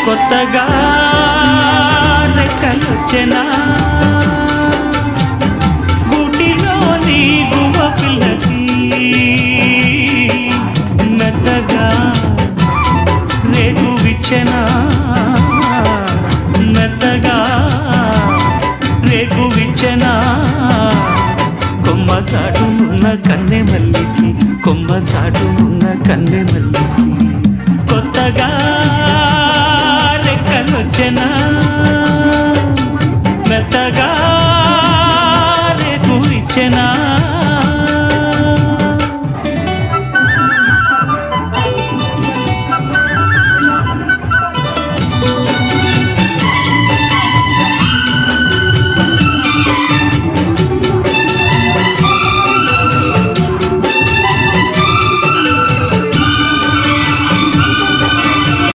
కొత్తగా రెక్కలొచ్చెనా గూటిలోని గువ్వ పిల్లకి మెత్తగా రేగు విచ్చెనా మెత్తగా రేగు విచ్చెనా కొమ్మ చాటునున్న కన్నె మల్లికి కొమ్మ చాటునున్న కన్నె మల్లికి కొత్తగా రెక్కలొచ్చెనా మెత్తగా రేగు విచ్చెనా